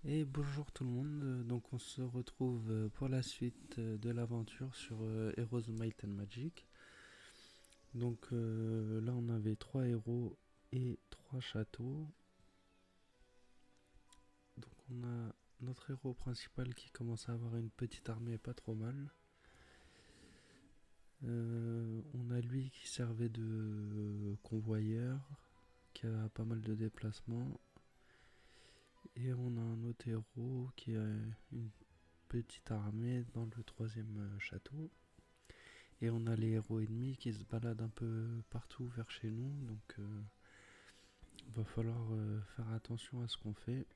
Et bonjour tout le monde, donc on se retrouve pour la suite de l'aventure sur Heroes Might and Magic. Donc là on avait 3 héros et 3 châteaux. Donc on a notre héros principal qui commence à avoir une petite armée pas trop mal. On a lui qui servait de convoyeur, qui a pas mal de déplacements. Et on a un autre héros qui a une petite armée dans le troisième château. Et on a les héros ennemis qui se baladent un peu partout vers chez nous, donc il va falloir faire attention à ce qu'on fait.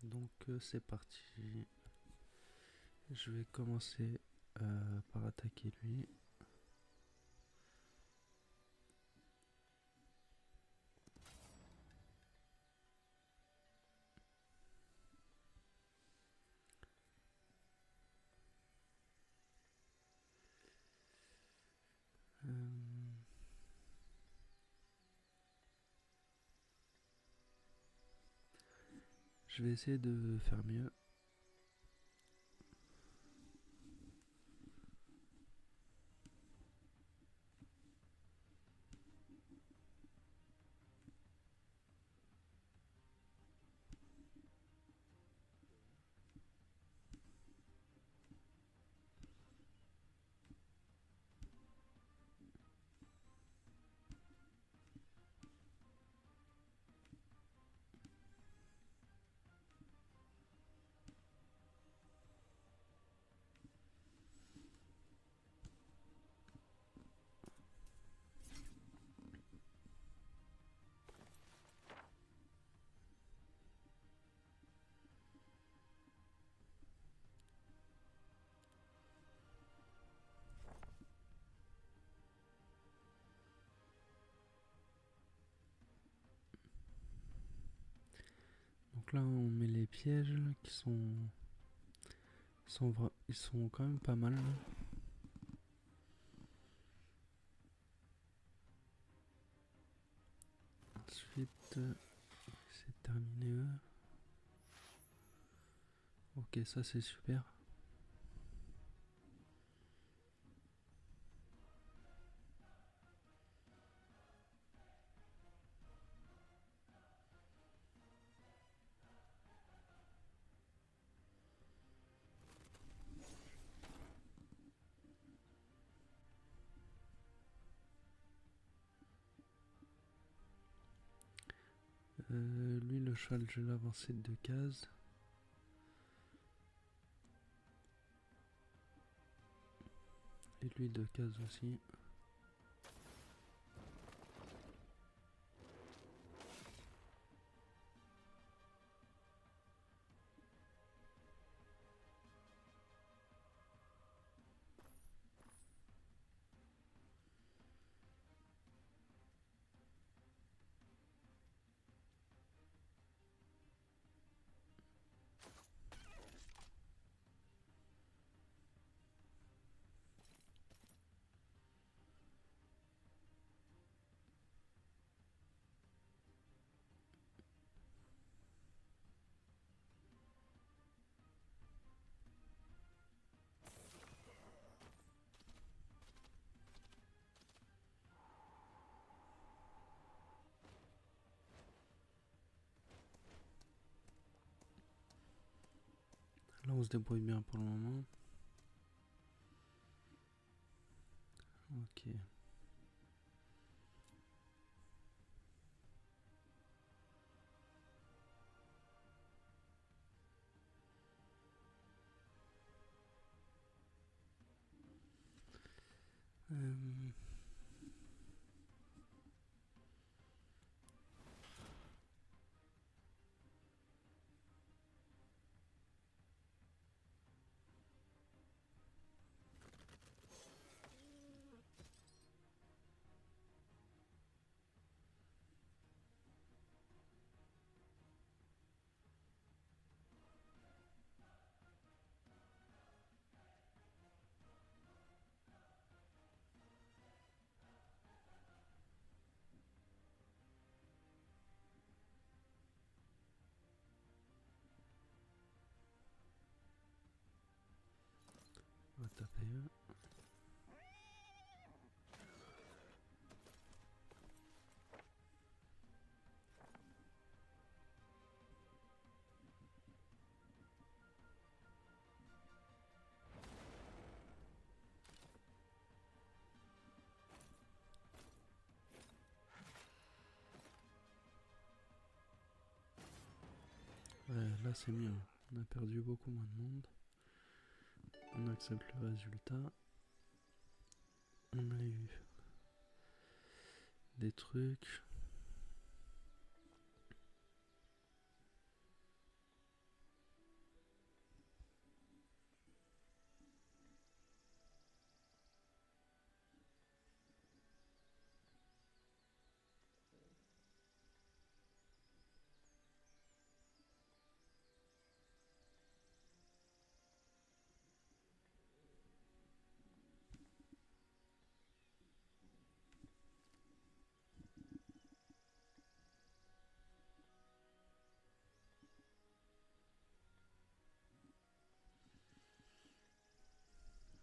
Donc c'est parti. Je vais commencer par attaquer lui. Euh, je vais essayer de faire mieux. Donc là on met les pièges qui ils sont quand même pas mal. Ensuite c'est terminé eux. Ok, ça c'est super. Lui le cheval je l'ai avancé de 2 cases. Et lui 2 cases aussi. Là on se débrouille bien pour le moment. Ok. Euh, PE. Ouais, là c'est mieux. On a perdu beaucoup moins de monde. On accepte le résultat. On a eu des trucs.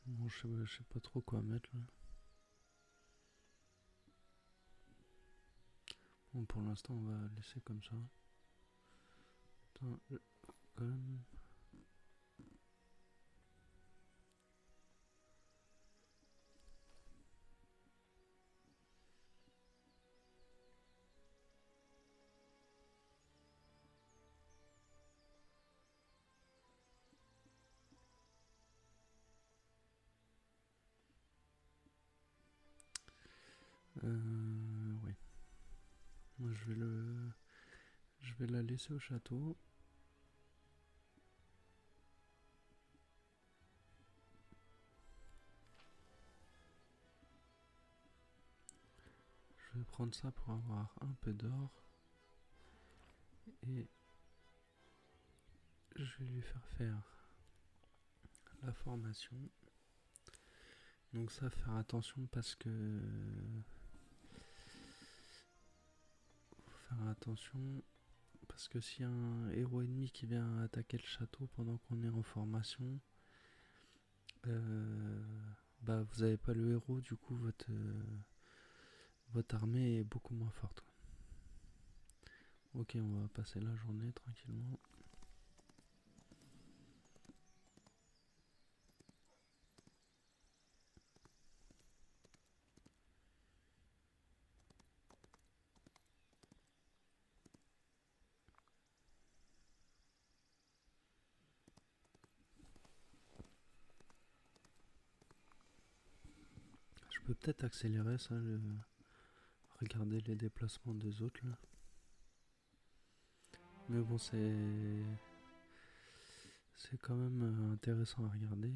Bon, je sais pas trop quoi mettre là. Bon, pour l'instant, on va laisser comme ça. Attends, quand même. Oui. Moi, je vais la laisser au château. Je vais prendre ça pour avoir un peu d'or. Et je vais lui faire la formation. Donc ça, faire attention parce que... Faut faire attention parce que s'il y a un héros ennemi qui vient attaquer le château pendant qu'on est en formation, bah vous avez pas le héros, du coup votre armée est beaucoup moins forte. Ok, on va passer la journée tranquillement. Je peux peut-être accélérer ça, regarder les déplacements des autres là. Mais bon, c'est quand même intéressant à regarder.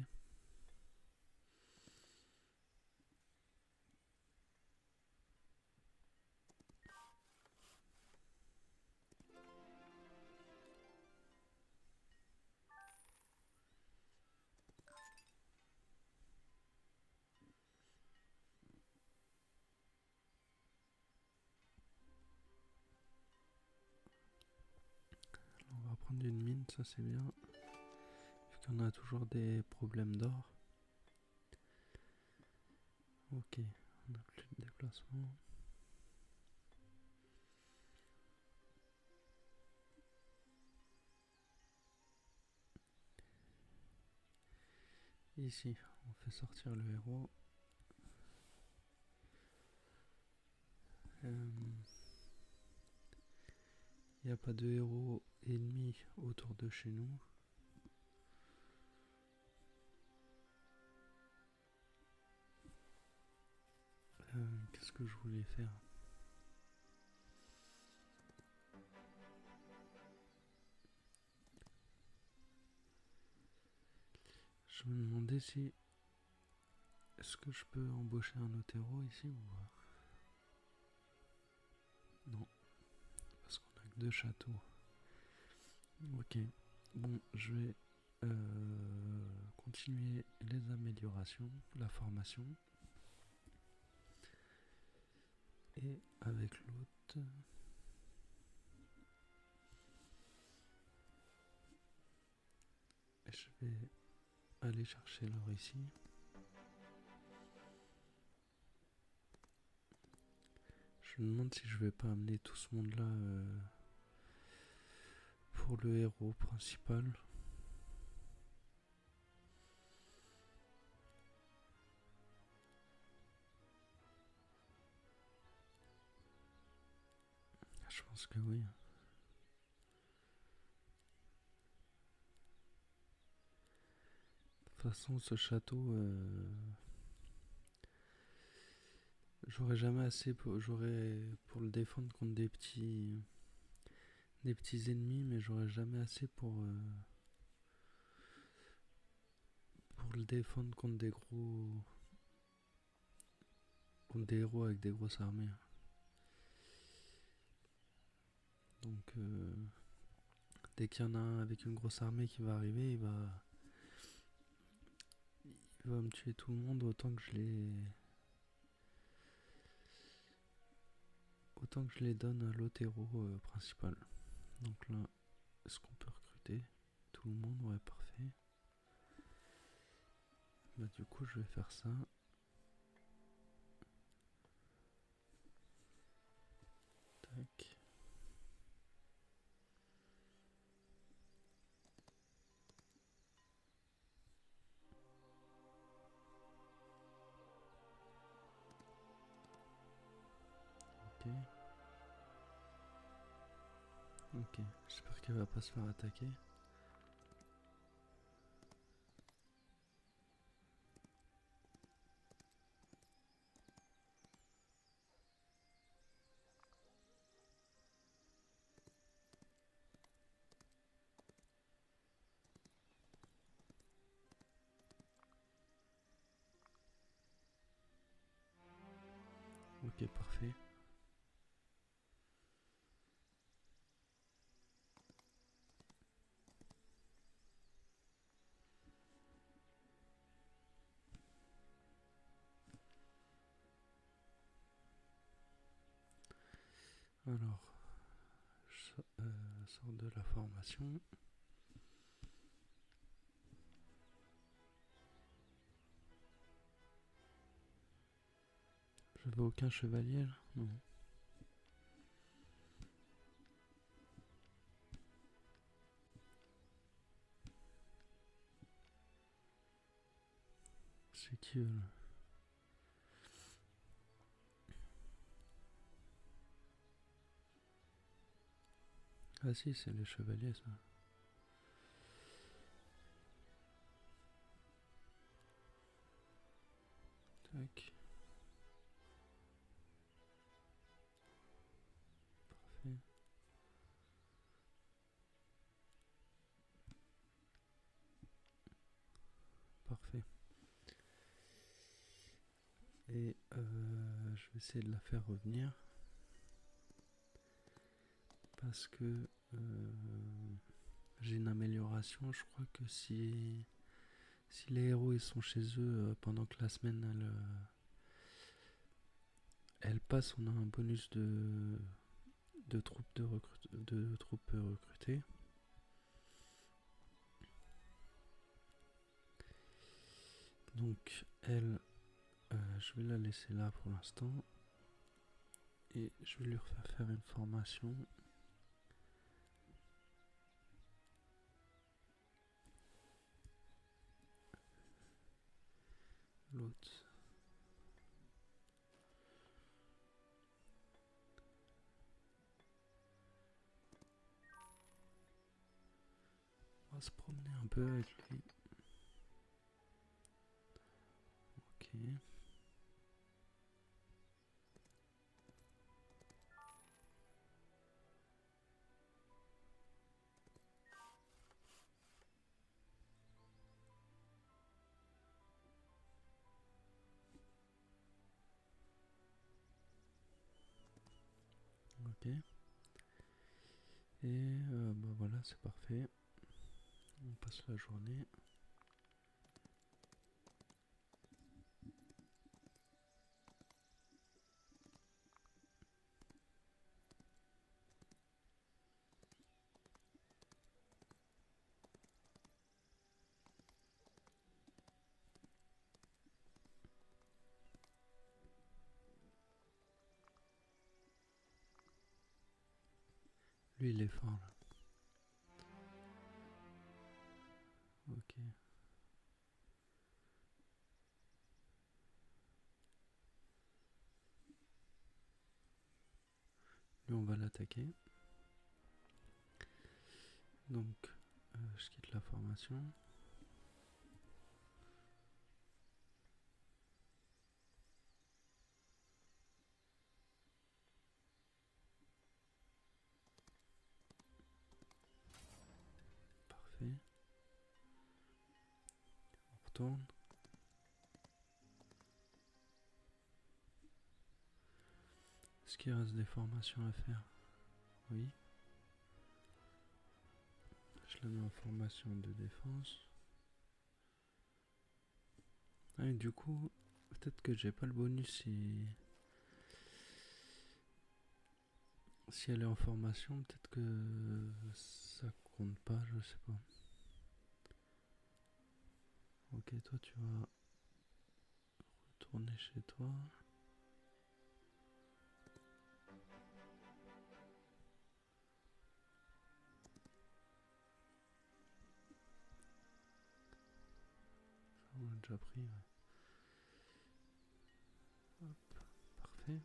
On va prendre une mine, ça c'est bien. Vu qu'on a toujours des problèmes d'or. Ok, on n'a plus de déplacement. Ici, on fait sortir le héros. Il n'y a pas de héros ennemis autour de chez nous. Qu'est-ce que je voulais faire? Je me demandais si... Est-ce que je peux embaucher un autre héros ici ou pas? Non, parce qu'on a que 2 châteaux. Ok, bon, je vais continuer les améliorations, la formation. Et avec l'autre... Je vais aller chercher l'or ici. Je me demande si je vais pas amener tout ce monde-là pour le héros principal. Je pense que oui. De toute façon, ce château, j'aurais jamais assez j'aurais pour le défendre contre des petits ennemis, mais j'aurais jamais assez pour le défendre contre des héros avec des grosses armées. Donc, dès qu'il y en a un avec une grosse armée qui va arriver, il va me tuer tout le monde autant que je les donne à l'autre héros principal. Donc là, est-ce qu'on peut recruter tout le monde? Ouais, parfait. Bah du coup, je vais faire ça. Tac. Ok. Ok. J'espère qu'elle va pas se faire attaquer. Ok, parfait. Alors, je sors de la formation. Je veux aucun chevalier là? Non. C'est qui eux là? Ah si, c'est les chevaliers ça. Tac. Parfait. Parfait. Et je vais essayer de la faire revenir. Parce que j'ai une amélioration. Je crois que si les héros ils sont chez eux pendant que la semaine elle passe, on a un bonus de troupes recrutées. Donc elle, je vais la laisser là pour l'instant. Et je vais lui faire une formation. L'autre. On va se promener un peu avec lui. Ok. Ok. Et bah voilà, c'est parfait. On passe la journée. Lui, il est fort là. Ok. Lui, on va l'attaquer. Donc, je quitte la formation. Parfait. On retourne. Est-ce qu'il reste des formations à faire? Oui. Je la mets en formation de défense. Ah, et du coup, peut-être que j'ai pas le bonus si elle est en formation, peut-être que ça compte pas, je sais pas. Ok, toi tu vas retourner chez toi. Ça, on l'a déjà pris, ouais. Hop, parfait.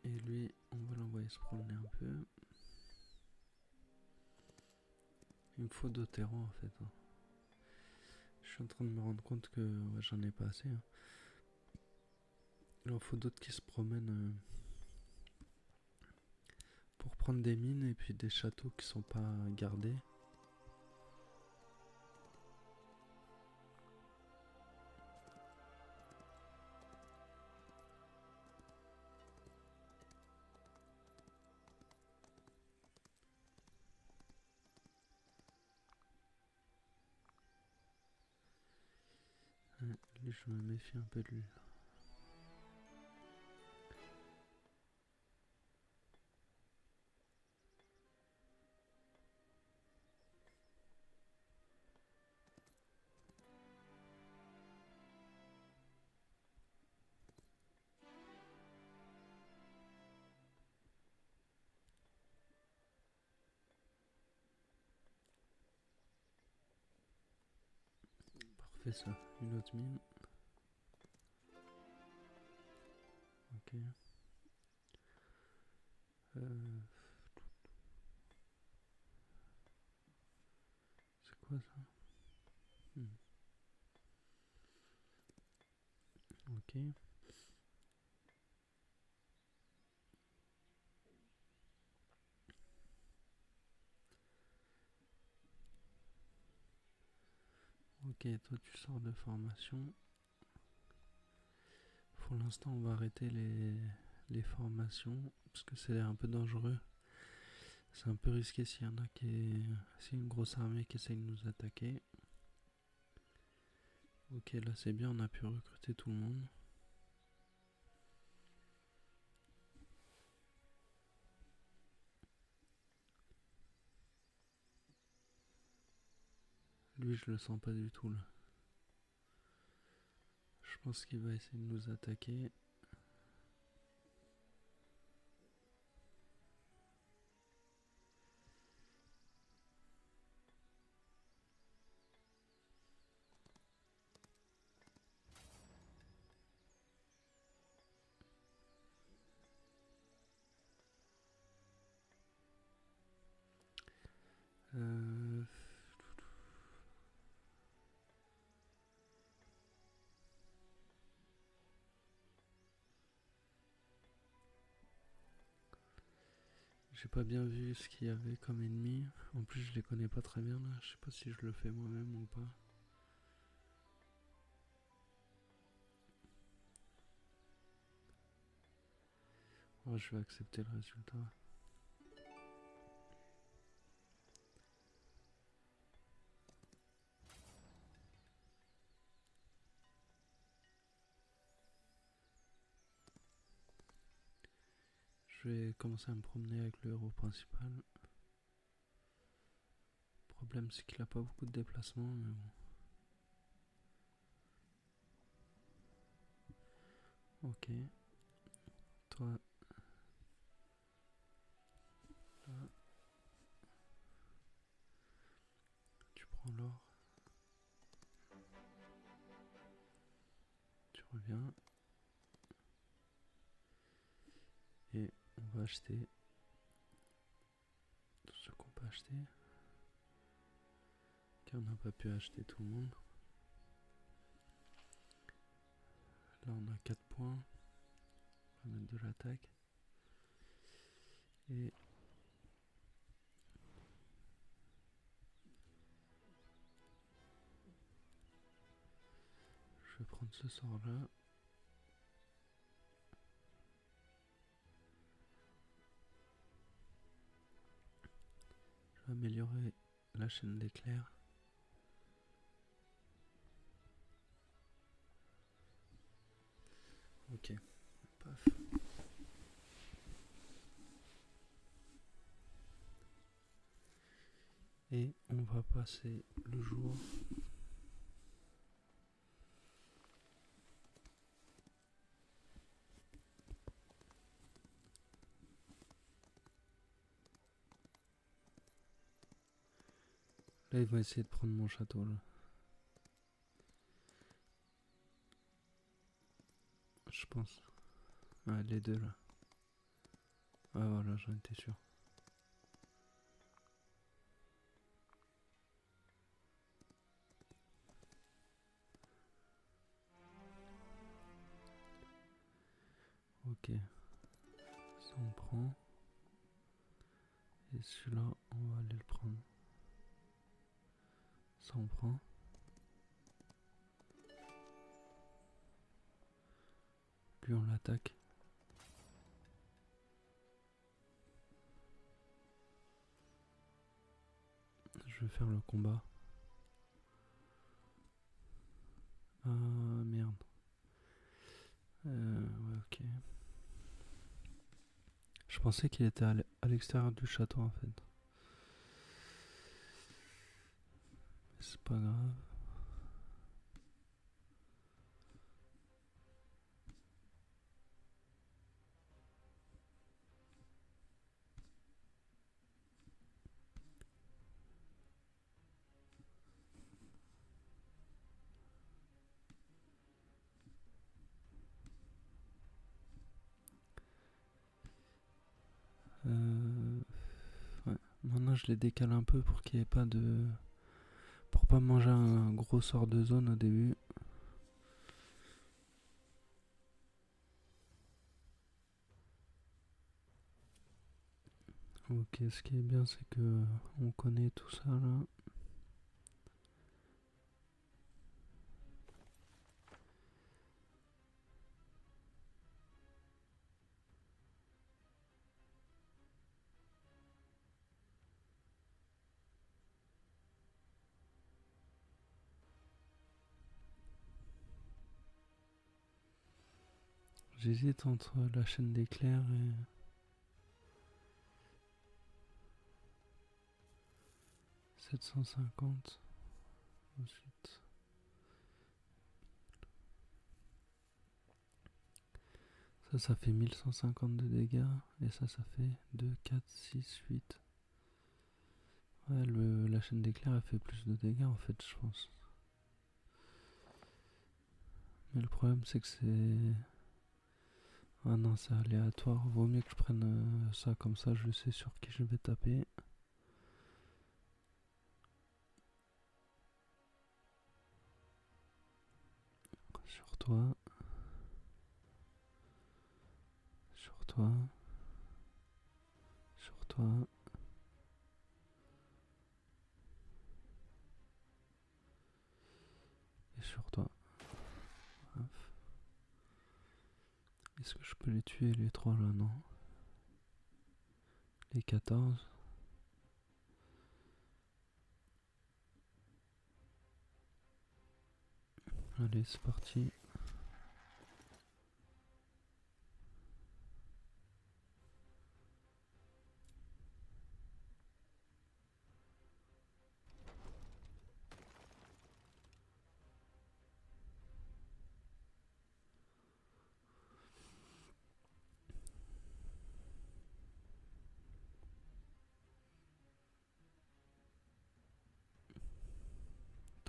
Et lui, on va l'envoyer se promener un peu. Il me faut d'autres héros en fait, hein. Je suis en train de me rendre compte que ouais, j'en ai pas assez, hein. Il en faut d'autres qui se promènent pour prendre des mines et puis des châteaux qui sont pas gardés. Ouais, lui, je me méfie un peu de lui. Parfait ça, une autre mine. Ok. C'est quoi ça? Ok. Ok, toi tu sors de formation. Pour l'instant, on va arrêter les formations parce que c'est un peu dangereux. C'est un peu risqué s'il y en a s'il y a une grosse armée qui essaye de nous attaquer. Ok, là c'est bien, on a pu recruter tout le monde. Lui, je le sens pas du tout là. Je pense qu'il va essayer de nous attaquer. Euh... J'ai pas bien vu ce qu'il y avait comme ennemi. En plus, je les connais pas très bien là. Je sais pas si je le fais moi-même ou pas. Oh, je vais accepter le résultat. Je vais commencer à me promener avec le héros principal. problème, c'est qu'il a pas beaucoup de déplacements, mais bon. Ok. Toi, là, tu prends l'or. Tu reviens. Et on va acheter tout ce qu'on peut acheter. Car on n'a pas pu acheter tout le monde. Là, on a 4 points. On va mettre de l'attaque. Et je vais prendre ce sort là. Je vais améliorer la chaîne d'éclairs. Ok. Paf. Et on va passer le jour. Là, ils vont essayer de prendre mon château, là. Je pense. Ouais, les deux, là. Ah, voilà, j'en étais sûr. Ok. Ça, on prend. Et celui-là, on va aller le prendre. Ça, on prend. Lui, on l'attaque. Je vais faire le combat. Ah, merde. Ouais, ok. Je pensais qu'il était à l'extérieur du château, en fait. C'est pas grave. Ouais. Maintenant, je les décale un peu pour qu'il n'y ait pas de... Pour pas manger un gros sort de zone au début. Ok, ce qui est bien, c'est que on connaît tout ça là. J'hésite entre la chaîne d'éclairs et... ...750. Ensuite... Ça fait 1150 de dégâts. Et ça fait 2, 4, 6, 8. Ouais, la chaîne d'éclairs, elle fait plus de dégâts en fait, je pense. Mais le problème, c'est que c'est... Ah non, c'est aléatoire. Vaut mieux que je prenne ça comme ça, je sais sur qui je vais taper. Sur toi. Sur toi. Sur toi. Et sur toi. Hop. Est-ce que je peux les tuer les trois là? Non. Les 14. Allez, c'est parti.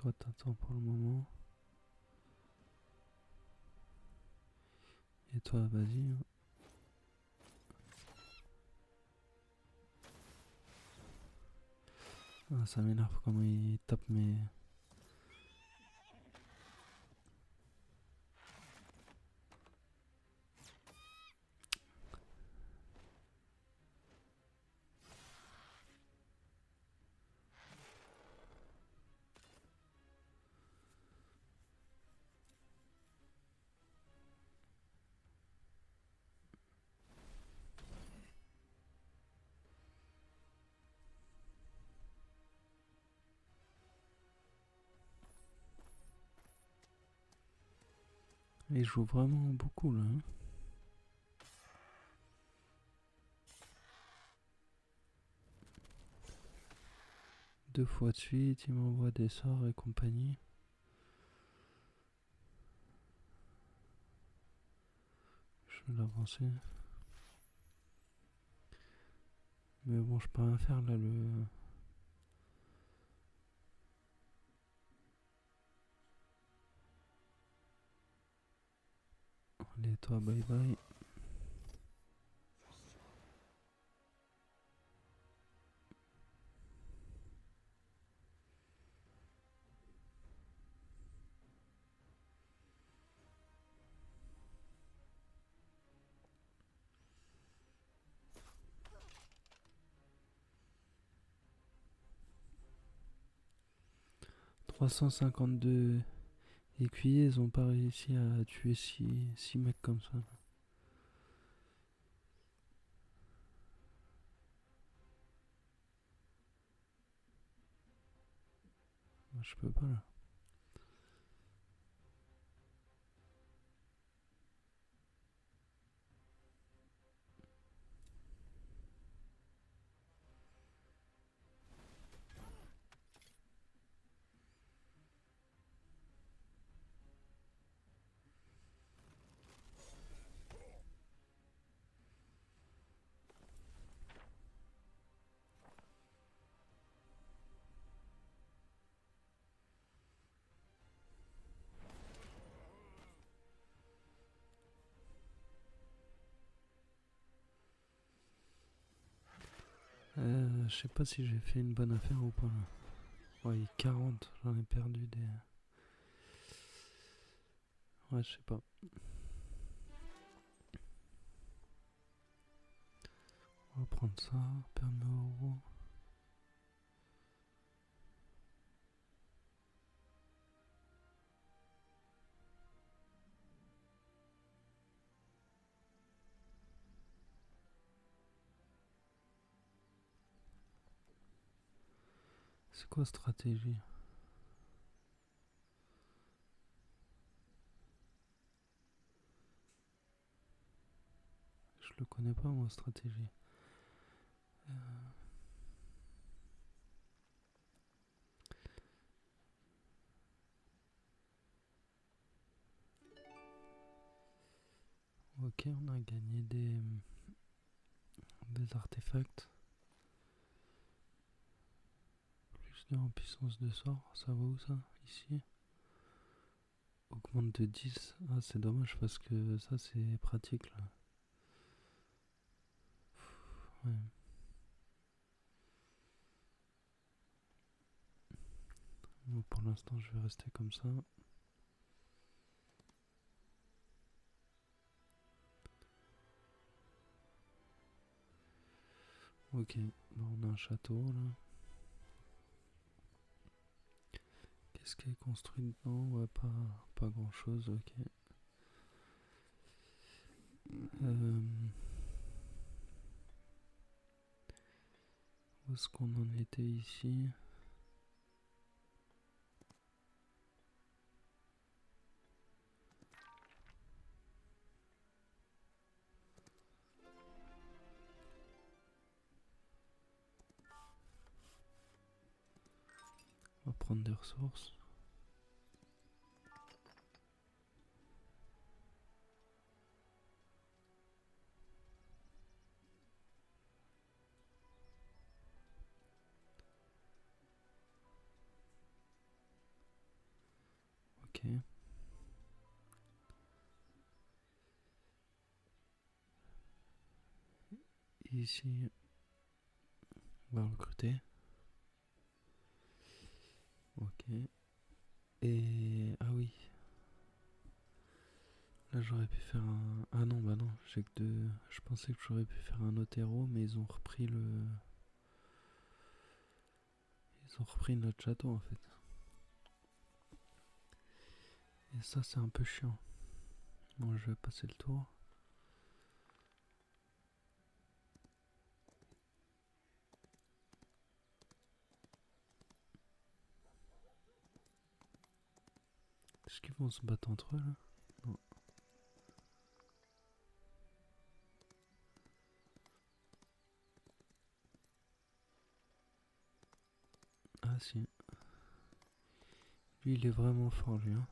Toi, t'attends pour le moment. Et toi, vas-y. Ah, ça m'énerve comment il tape mes... Il joue vraiment beaucoup là. 2 fois de suite, il m'envoie des sorts et compagnie. Je vais l'avancer. Mais bon, je peux rien faire là, le... Allez, toi, bye bye. « 352 écuyers, ils ont pas réussi à tuer 6 mecs comme ça. Moi, je peux pas là. Je sais pas si j'ai fait une bonne affaire ou pas là. Ouais, 40, j'en ai perdu des... Ouais, je sais pas. On va prendre ça, permet euro. C'est quoi stratégie? Je le connais pas moi, stratégie. Ok, on a gagné des artefacts. Plus de en puissance de sort, ça va où ça? Ici. Augmente de 10. Ah, c'est dommage parce que ça c'est pratique là. Ouais. Bon, pour l'instant, je vais rester comme ça. Ok, bon, on a un château là. Qu'est-ce qui est construit dedans? Ouais, pas grand chose, ok. Où est-ce qu'on en était ici? On va prendre des ressources. Ok. Ici, on va recruter. Ok. Et... Ah oui. Là, j'aurais pu faire un... Ah non, bah non, j'ai que deux... Je pensais que j'aurais pu faire un Otero, mais ils ont repris le... Ils ont repris notre château, en fait. Et ça, c'est un peu chiant. Bon, je vais passer le tour. Est-ce qu'ils vont se battre entre eux, là? Non. Ah si. Lui, il est vraiment fort, lui, hein.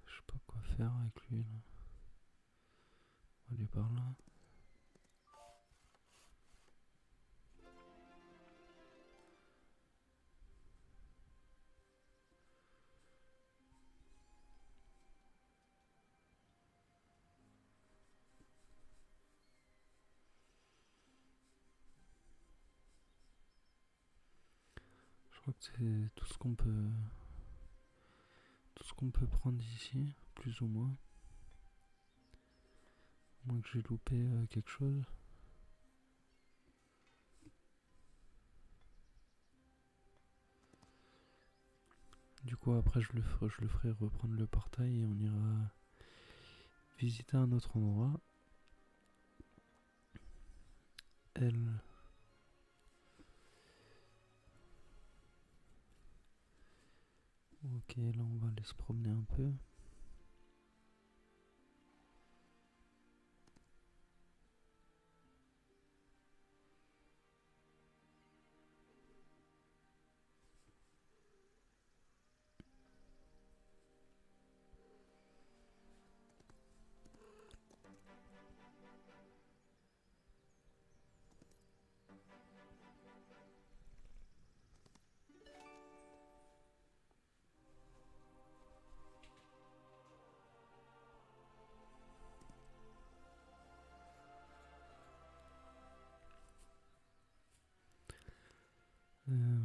Je sais pas quoi faire avec lui, là. On va aller par là. Je crois que c'est tout ce qu'on peut... Tout ce qu'on peut prendre ici, plus ou moins. À moins que j'ai loupé quelque chose. Du coup, après, je le ferai reprendre le portail et on ira visiter un autre endroit. Elle... Ok, là, on va aller se promener un peu. Euh,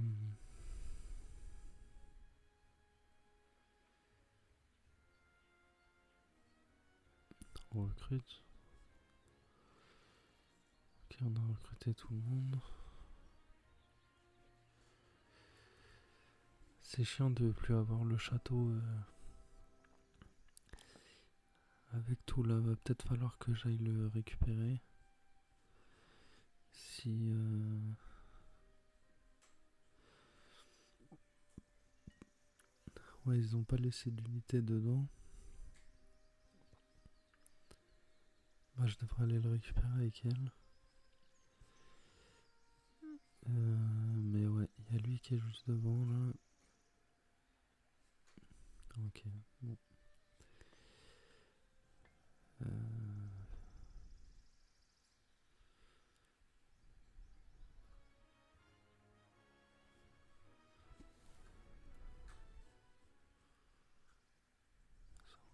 on recrute. Ok, on a recruté tout le monde. C'est chiant de plus avoir le château avec tout là. Va peut-être falloir que j'aille le récupérer. Si... Ouais, ils ont pas laissé d'unité dedans. Bah, je devrais aller le récupérer avec elle. Mais ouais, il y a lui qui est juste devant là. Ok, bon. Euh,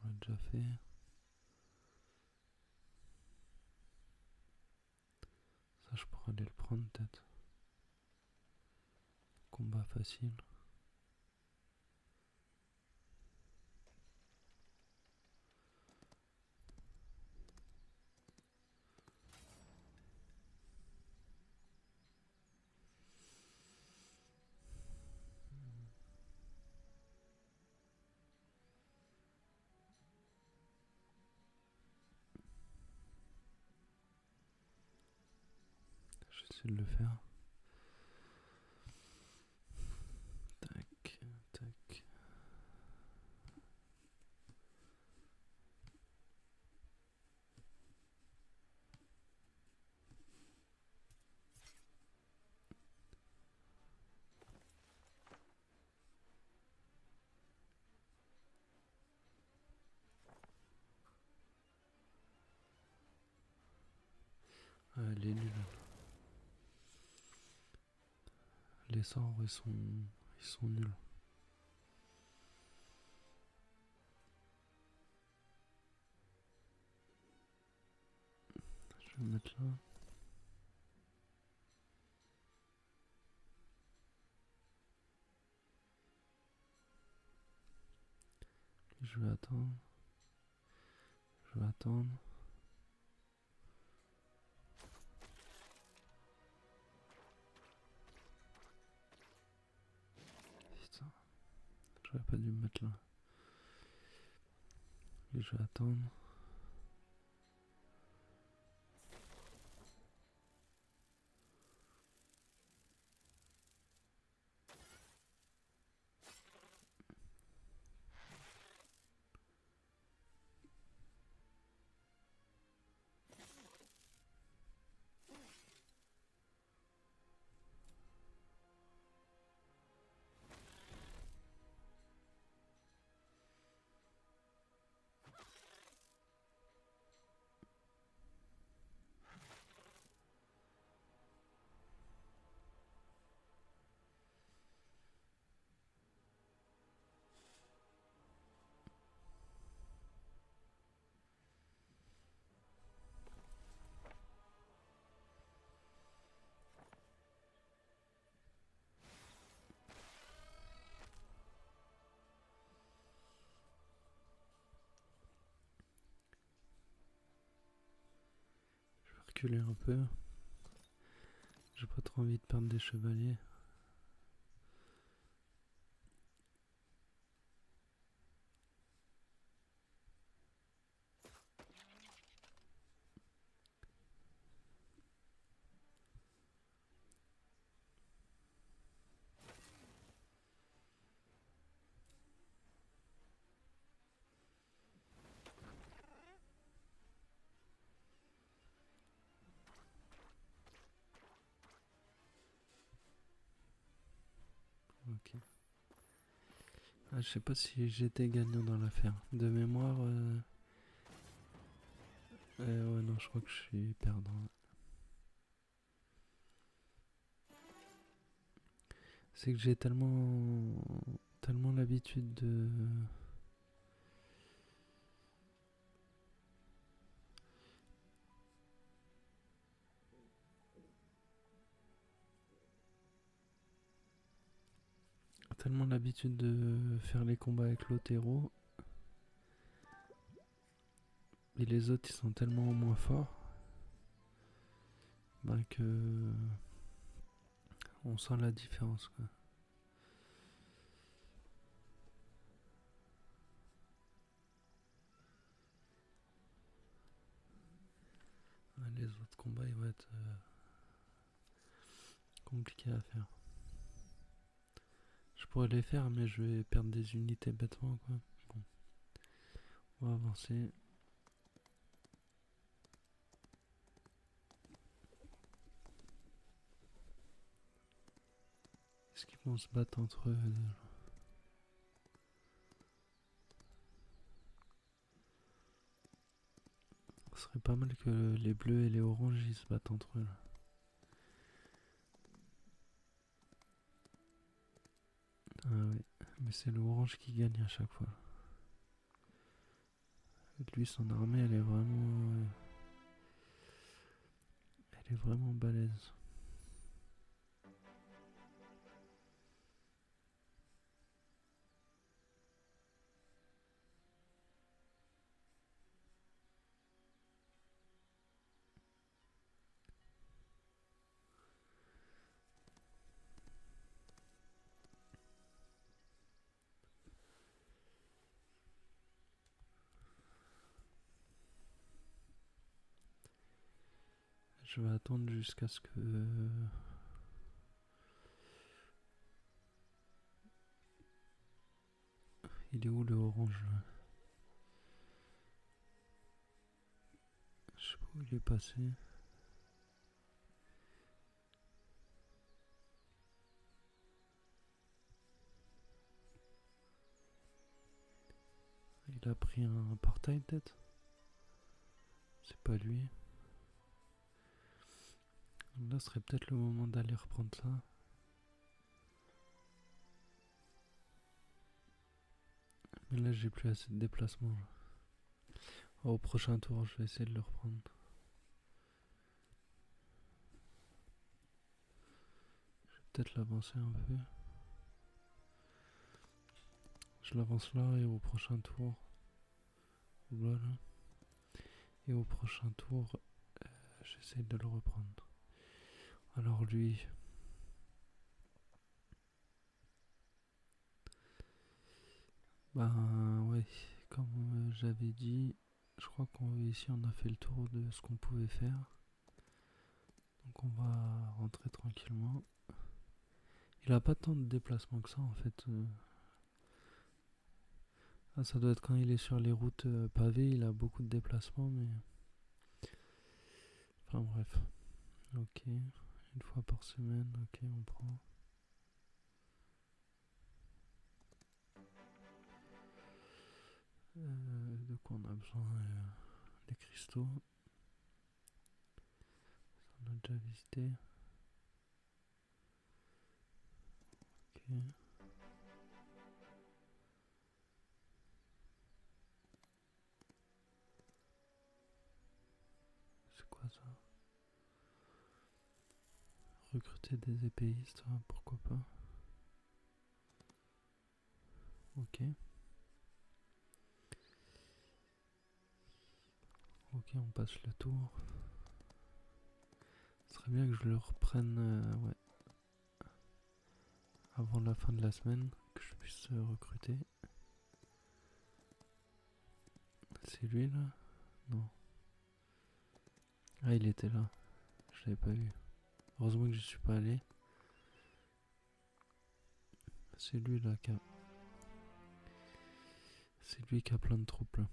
on l'a déjà fait. Ça, je pourrais aller le prendre peut-être. Combat facile. J'essaie de le faire. Tac, tac. Elle est nulle. Les sorts, ils sont nuls. Je vais me mettre là. Je vais attendre. Je vais attendre. Putain, j'aurais pas dû me mettre là. Et je vais attendre. Reculer un peu. J'ai pas trop envie de perdre des chevaliers. Ok. Ah, je sais pas si j'étais gagnant dans l'affaire. De mémoire, ouais, non, je crois que je suis perdant. C'est que j'ai tellement l'habitude de... Tellement l'habitude de faire les combats avec l'autre héros. Et les autres, ils sont tellement moins forts. Ben que... On sent la différence, quoi. Les autres combats, ils vont être compliqués à faire. Je pourrais les faire, mais je vais perdre des unités bêtement, quoi. Bon. On va avancer. Est-ce qu'ils vont se battre entre eux déjà? Ce serait pas mal que les bleus et les oranges ils se battent entre eux là. Ah oui, mais c'est l'orange qui gagne à chaque fois. Lui, son armée, elle est vraiment balèze. Je vais attendre jusqu'à ce que... Il est où le orange là? Je sais pas où il est passé. Il a pris un portail peut-être? C'est pas lui. Là serait peut-être le moment d'aller reprendre ça. Mais là j'ai plus assez de déplacement. Au prochain tour je vais essayer de le reprendre. Je vais peut-être l'avancer un peu. Je l'avance là et au prochain tour. Voilà. Et au prochain tour, j'essaie de le reprendre. Alors lui, ben ouais, comme j'avais dit, je crois qu'ici on a fait le tour de ce qu'on pouvait faire. Donc on va rentrer tranquillement. Il a pas tant de déplacements que ça en fait. Ah, ça doit être quand il est sur les routes pavées, il a beaucoup de déplacements, mais. Enfin bref. Ok. Une fois par semaine, ok, on prend. De quoi on a besoin des cristaux. Ça on a déjà visité. Ok. C'est quoi ça? Recruter des épéistes, pourquoi pas. Ok. Ok, on passe le tour. Ce serait bien que je le reprenne ouais, avant la fin de la semaine, que je puisse recruter. C'est lui là? Non. Ah, il était là. Je l'avais pas vu. Heureusement que je suis pas allé. C'est lui là qui a. C'est lui qui a plein de troupes là.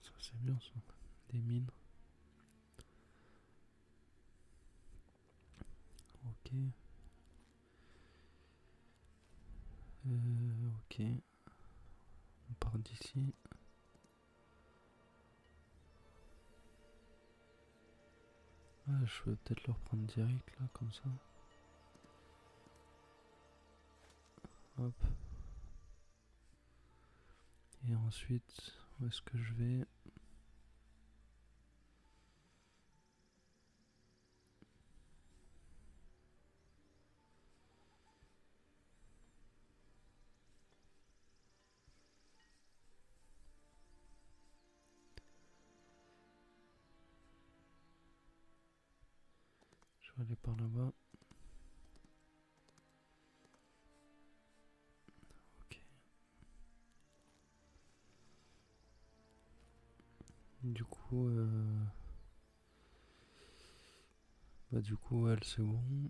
Ça c'est bien ça. Des mines. Ok. Ok. On part d'ici. Ah, je peux peut-être le reprendre direct là, comme ça. Hop. Et ensuite, où est-ce que je vais? Je vais aller par là-bas. Ok. Du coup, bah du coup, elle c'est bon.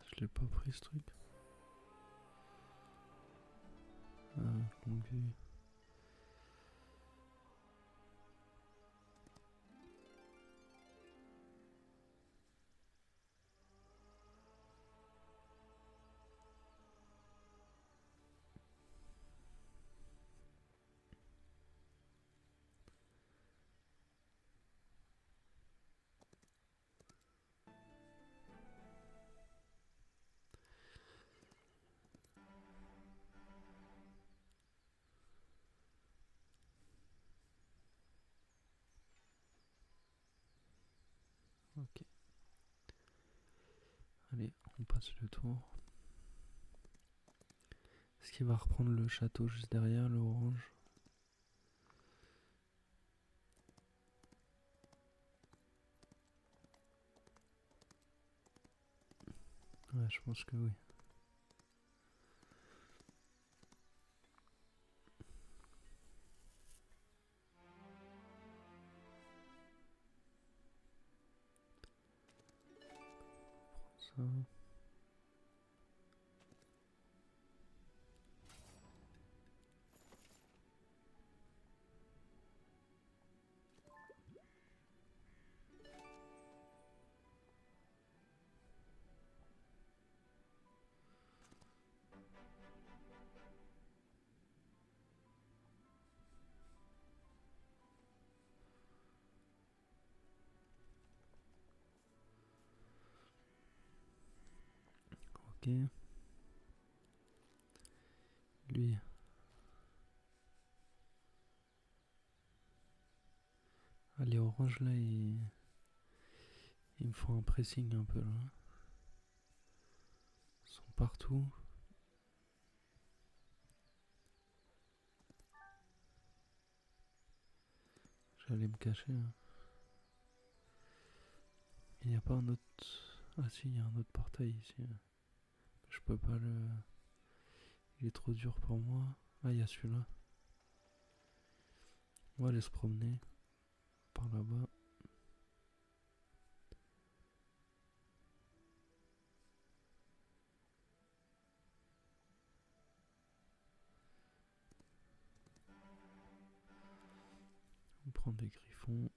Je l'ai pas pris ce truc. Longue vue. Ok. Allez, on passe le tour. Est-ce qu'il va reprendre le château juste derrière, le orange? Ouais, je pense que oui. ça. Ok. Lui. Ah, les oranges là, ils me font un pressing un peu là. Ils sont partout. J'allais me cacher. Hein. Il n'y a pas un autre. Ah si, il y a un autre portail ici. Je peux pas le. Il est trop dur pour moi. Ah, il y a celui-là. On va aller se promener par là-bas. On prend des griffons.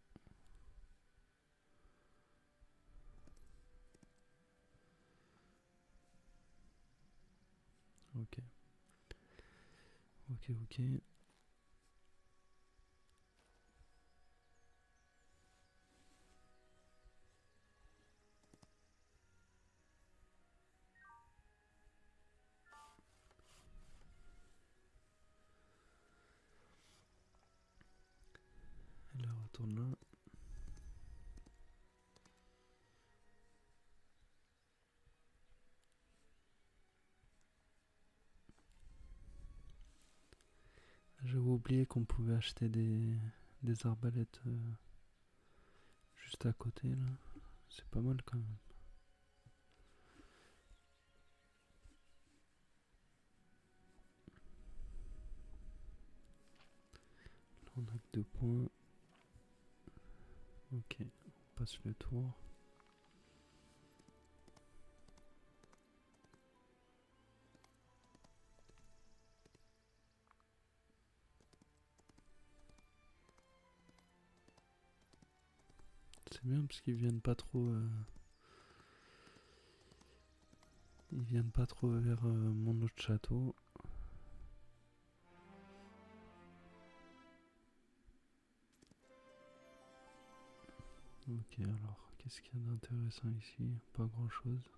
Ok. Ok, ok. Elle retourne là. J'avais oublié qu'on pouvait acheter des arbalètes juste à côté là. C'est pas mal quand même. Là on a que 2 points. Ok, on passe le tour. C'est bien parce qu'ils viennent pas trop. Ils viennent pas trop vers mon autre château. Ok, alors qu'est-ce qu'il y a d'intéressant ici? Pas grand chose.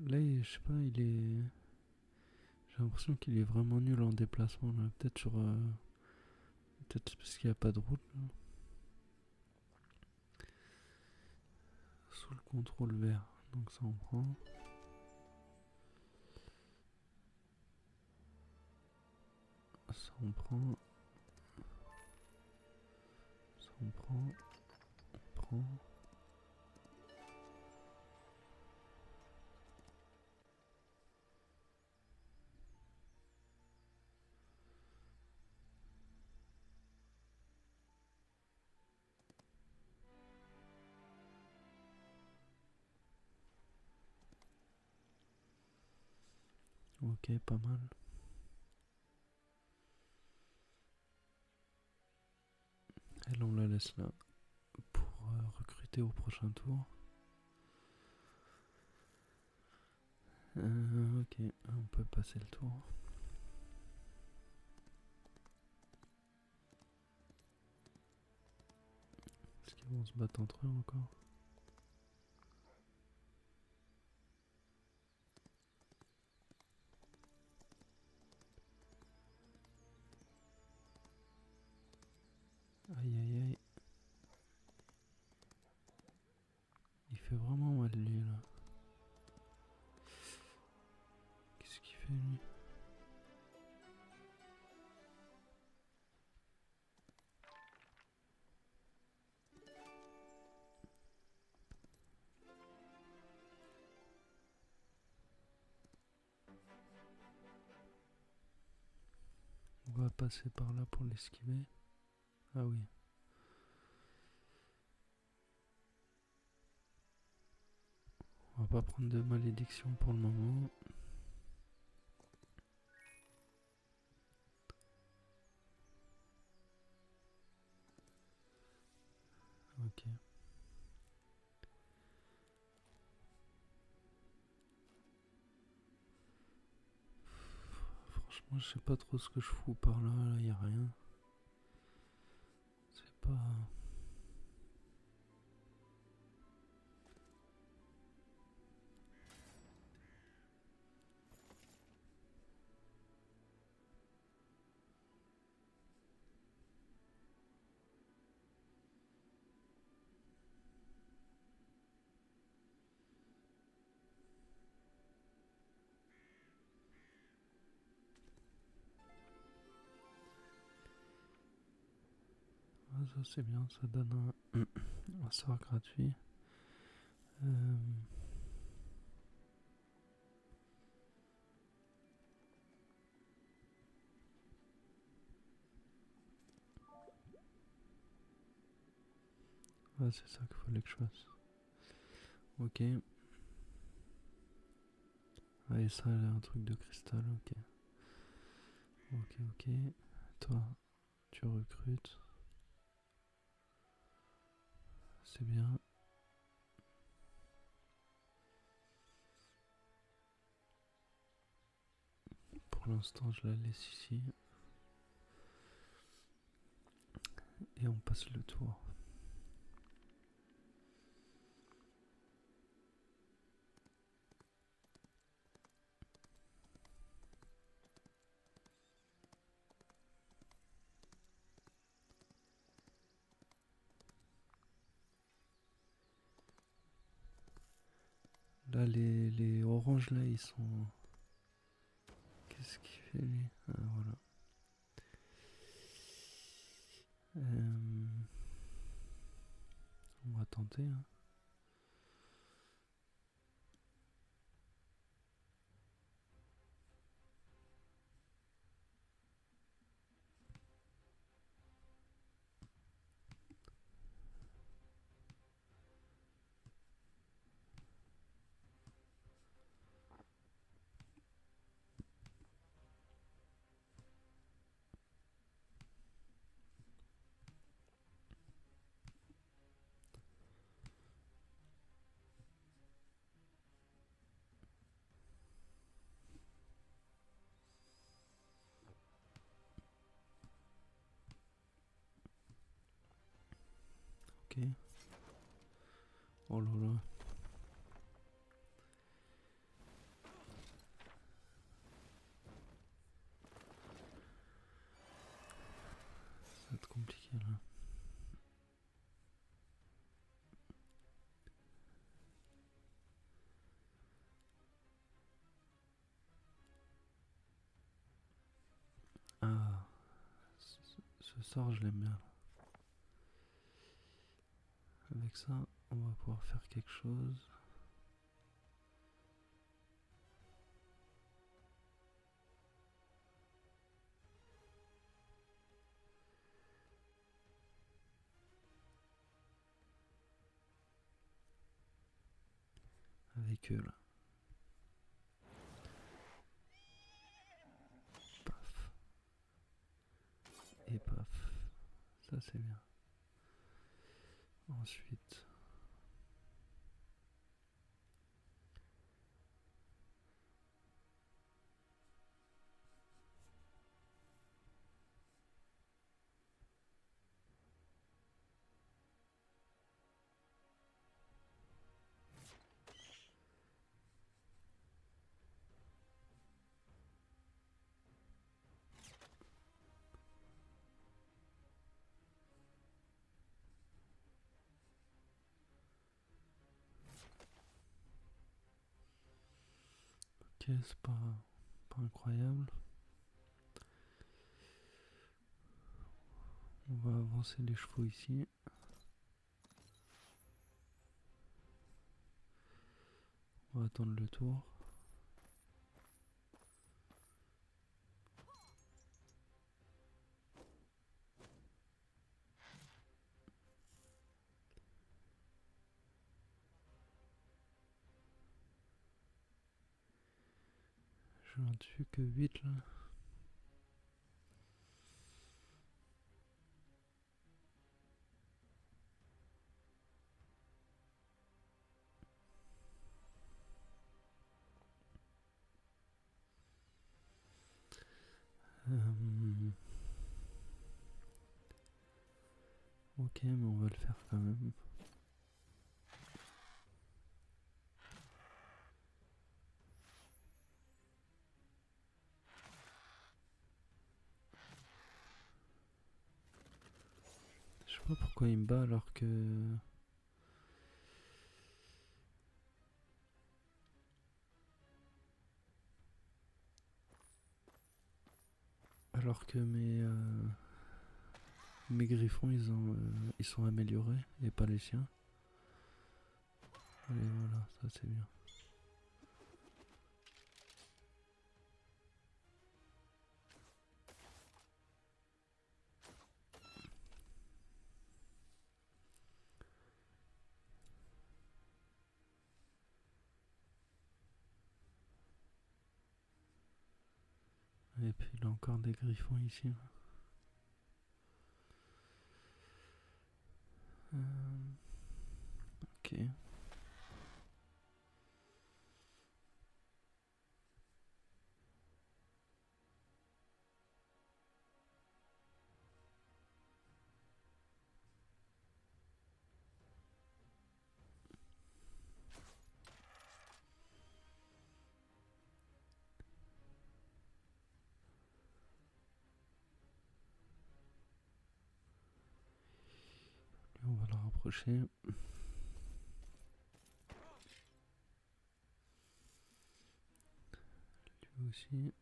Là, je sais pas, il est. J'ai l'impression qu'il est vraiment nul en déplacement là. Peut-être sur. Peut-être parce qu'il n'y a pas de route là. Sous le contrôle vert. Donc ça on prend. Ça on prend. Ça on prend. On prend. Ok, pas mal. Elle, on la laisse là pour recruter au prochain tour. Ok, on peut passer le tour. Est-ce qu'ils vont se battre entre eux encore? Aïe aïe aïe. Il fait vraiment mal lui là. Qu'est-ce qu'il fait lui? On va passer par là pour l'esquiver. Ah oui. On va pas prendre de malédiction pour le moment. Ok. Franchement, je sais pas trop ce que je fous par là. Là, y a rien. C'est pas. Ah, ça c'est bien, ça donne un sort gratuit. Euh, Ah, c'est ça qu'il fallait que je fasse. Ok. Ah, et ça, elle a un truc de cristal, ok. Ok, ok. Toi, tu recrutes. C'est bien. Pour l'instant, je la laisse ici. Et on passe le tour. Là, les oranges, là, ils sont... Qu'est-ce qu'il fait, lui? Ah, voilà. On va tenter, hein. Ok. Oh là là. Ça va être compliqué, là. Ah, ce sort, je l'aime bien. Avec ça, on va pouvoir faire quelque chose. Avec eux, là. Paf. Et paf. Ça, c'est bien. Ensuite... Ok, c'est pas incroyable. On va avancer les chevaux ici. On va attendre le tour. J'en tue que 8 là. Ok, mais on va le faire quand même. Je sais pas pourquoi il me bat alors que... Alors que mes griffons ils sont améliorés et pas les siens. Allez voilà, ça c'est bien. Et puis il a encore des griffons ici. Ok. On va le rapprocher. Lui aussi.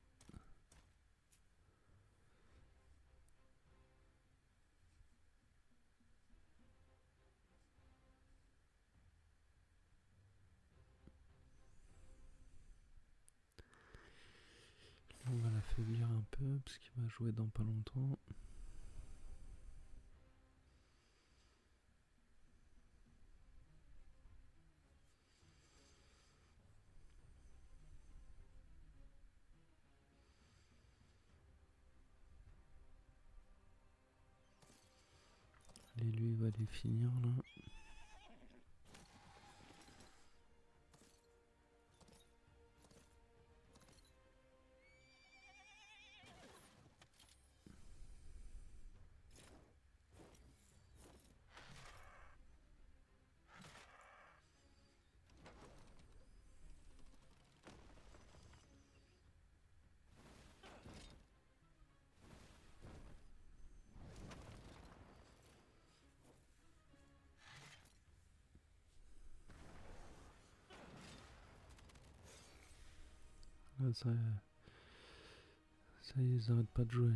On va l'affaiblir un peu parce qu'il va jouer dans pas longtemps. Et lui il va les finir là. Là, ça y est, ils arrêtent pas de jouer.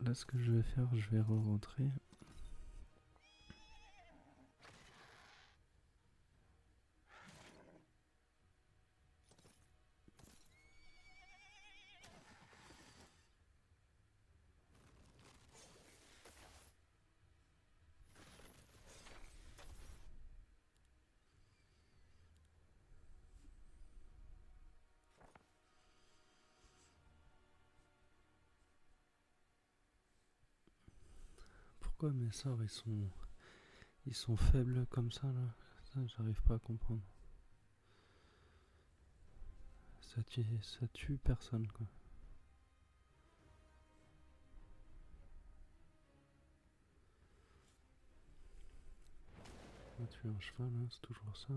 Là, ce que je vais faire, je vais re-rentrer. Pourquoi mes sorts ils sont faibles comme ça là? Ça, j'arrive pas à comprendre. Ça tue personne quoi. On va tuer un cheval, hein, c'est toujours ça.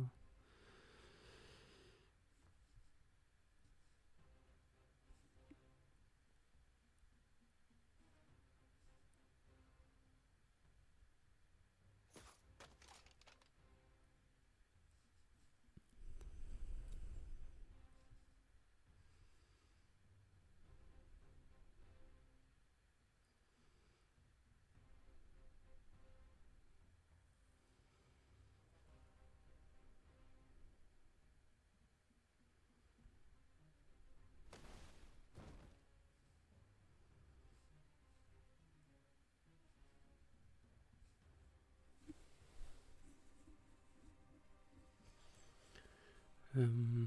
Euh,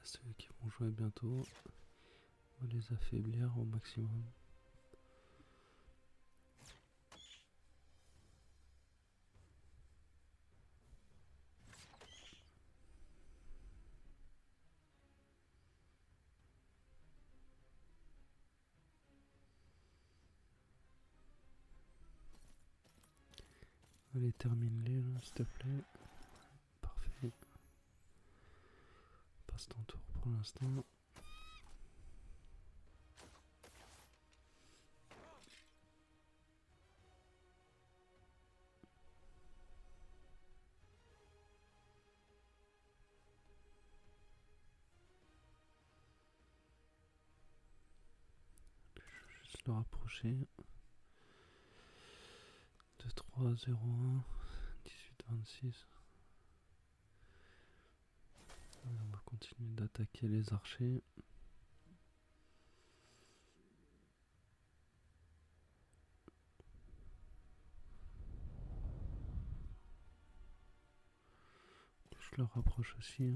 Ceux qui vont jouer bientôt, on va les affaiblir au maximum. Allez, termine-les là, s'il te plaît. Parfait. Passe ton tour pour l'instant. Juste le rapprocher. 2, 3, 0, 1, 18, 26. On va continuer d'attaquer les archers. Je le rapproche aussi.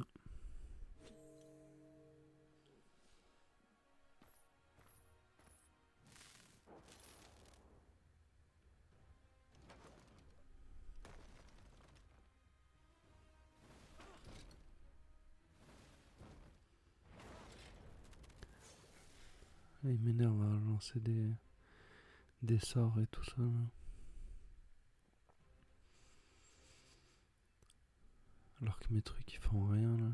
Il m'énerve à lancer des sorts et tout ça. Là. Alors que mes trucs ils font rien là.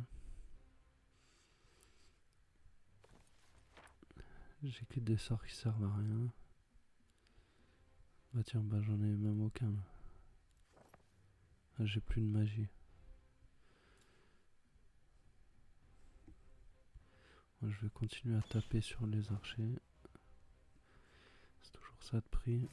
J'ai que des sorts qui servent à rien. Bah tiens, bah j'en ai même aucun. Ah, j'ai plus de magie. Moi, je vais continuer à taper sur les archers. C'est toujours ça de prix.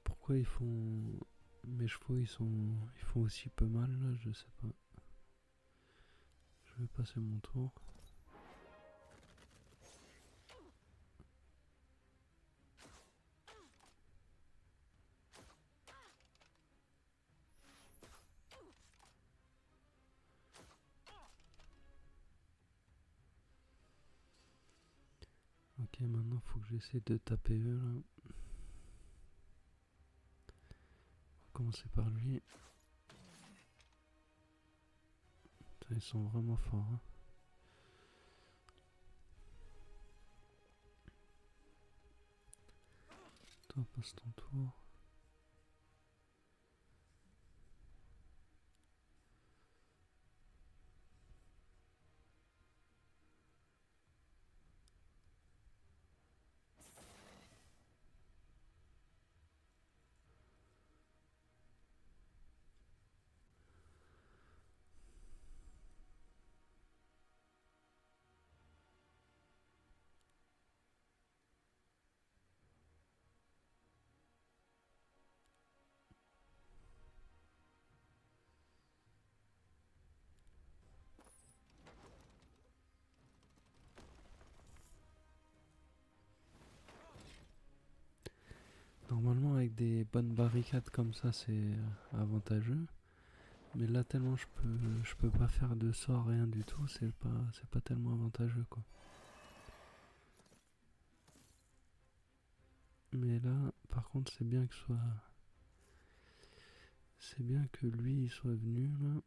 Pourquoi ils font... Mes chevaux ils font aussi peu mal là, je sais pas. Je vais passer mon tour. Ok, maintenant faut que j'essaie de taper eux là. On va commencer par lui. Putain, ils sont vraiment forts. Hein. Toi, passe ton tour. Normalement avec des bonnes barricades comme ça c'est avantageux. Mais là tellement je peux pas faire de sort, rien du tout, c'est pas tellement avantageux quoi. Mais là par contre c'est bien que lui il soit venu là.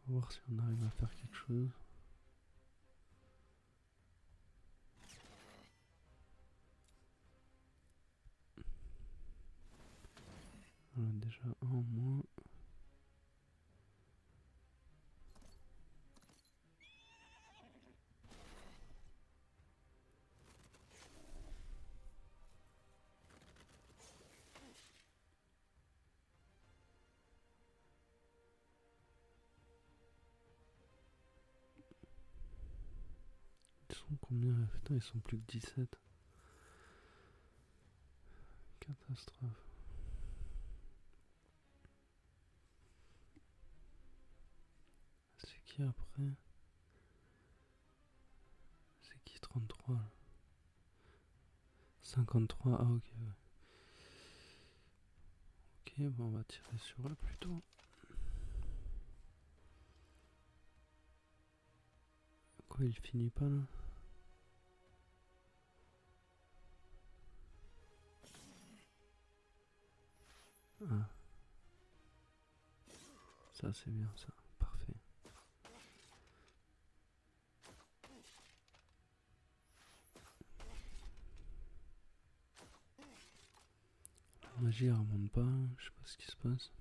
On va voir si on arrive à faire quelque chose. Voilà, déjà un en moins. sont combien? Putain, ils sont plus que 17. Catastrophe. C'est qui après? C'est qui 33? 53, ah ok. Ouais. Ok, bon, on va tirer sur eux plutôt. Quoi, il finit pas là? Ah, ça c'est bien ça, parfait. La magie elle remonte pas, je sais pas ce qui se passe.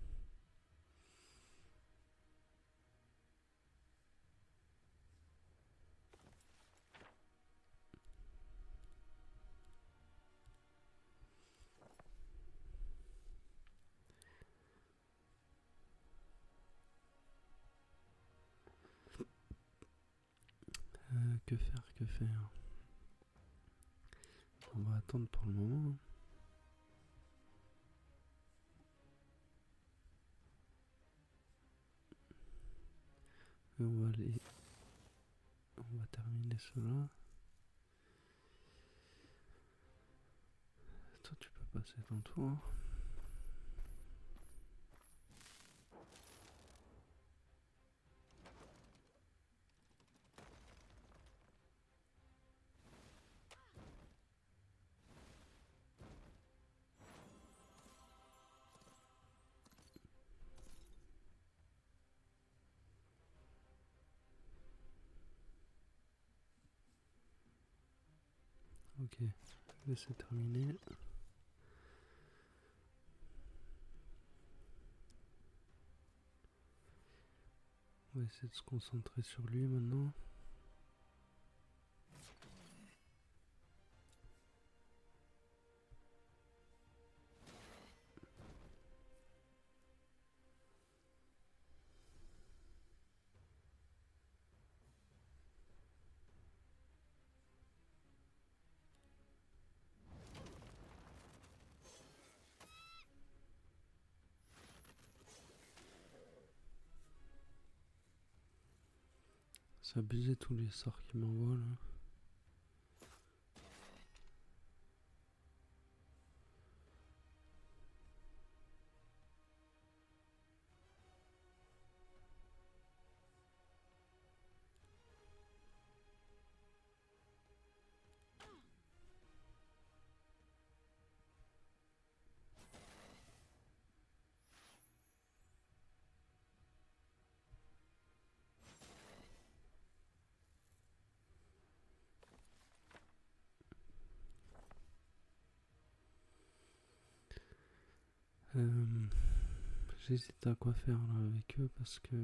Que faire, que faire? On va attendre pour le moment. Et on va terminer cela. Toi tu peux passer ton tour. Ok, c'est terminé. On va essayer de se concentrer sur lui maintenant. C'est abusé tous les sorts qu'il m'envoie là. J'hésite à quoi faire là avec eux parce que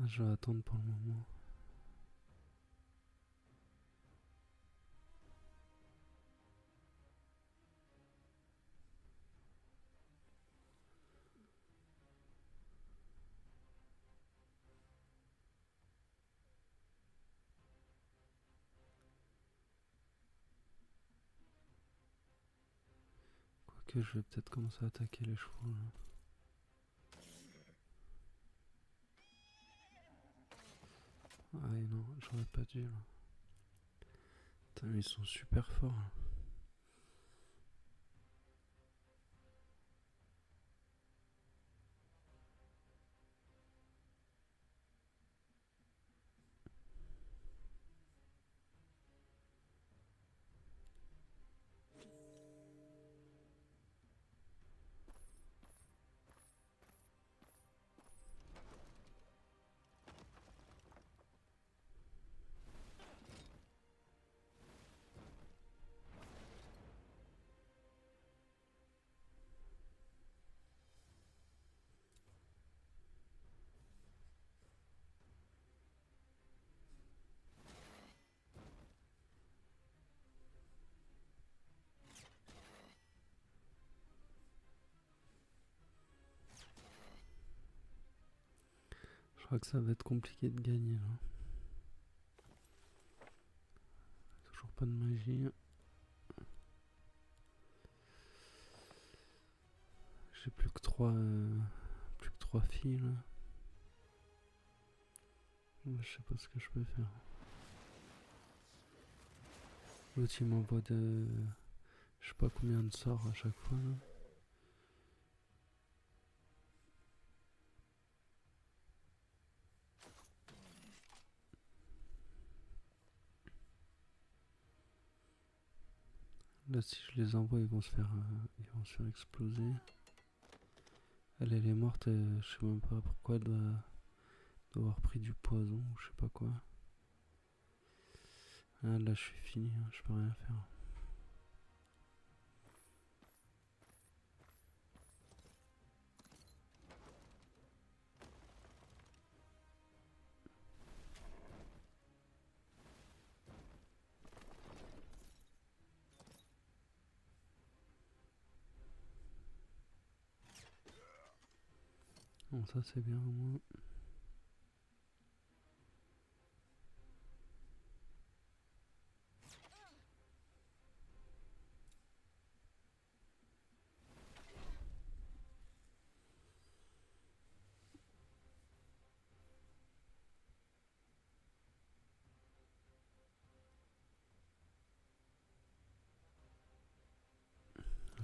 je vais attendre pour le moment. Quoique je vais peut-être commencer à attaquer les chevaux là. Ah et non, j'aurais pas dû là. Putain, mais ils sont super forts là. crois que ça va être compliqué de gagner là. Toujours pas de magie. J'ai plus que 3 filles là. Je sais pas ce que je peux faire. L'autre il m'envoie de. Je sais pas combien de sorts à chaque fois là. Là si je les envoie ils vont se faire exploser. Elle est morte, je sais même pas pourquoi elle doit avoir pris du poison ou je sais pas quoi. Ah là je suis fini, hein, je peux rien faire. Bon ça c'est bien au moins.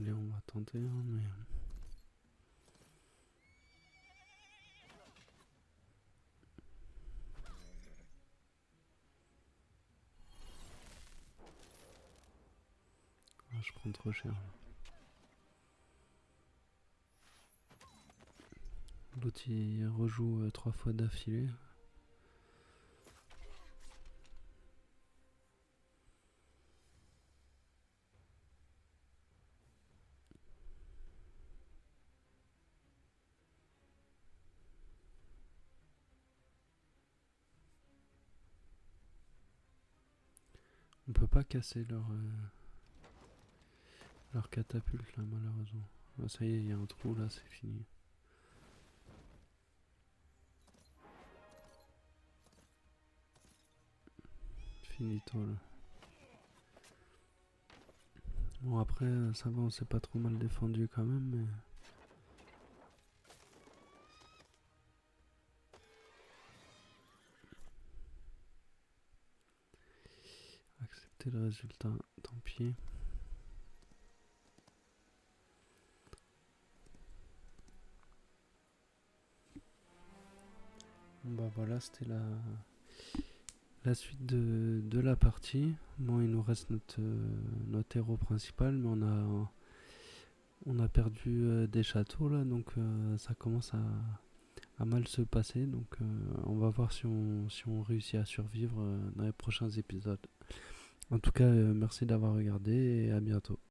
Allez on va tenter hein, mais. Ah, je prends trop cher. L'autre il rejoue 3 fois d'affilée. On peut pas casser leur catapulte là malheureusement. Ah, ça y est, il y a un trou là, c'est fini. Finito là. Bon après ça va, on s'est pas trop mal défendu quand même mais. Accepter le résultat, tant pis. Bon bah voilà, c'était la suite de la partie. Bon, il nous reste notre héros principal, mais on a perdu des châteaux là, donc ça commence à mal se passer. Donc on va voir si on réussit à survivre dans les prochains épisodes. En tout cas, merci d'avoir regardé et à bientôt.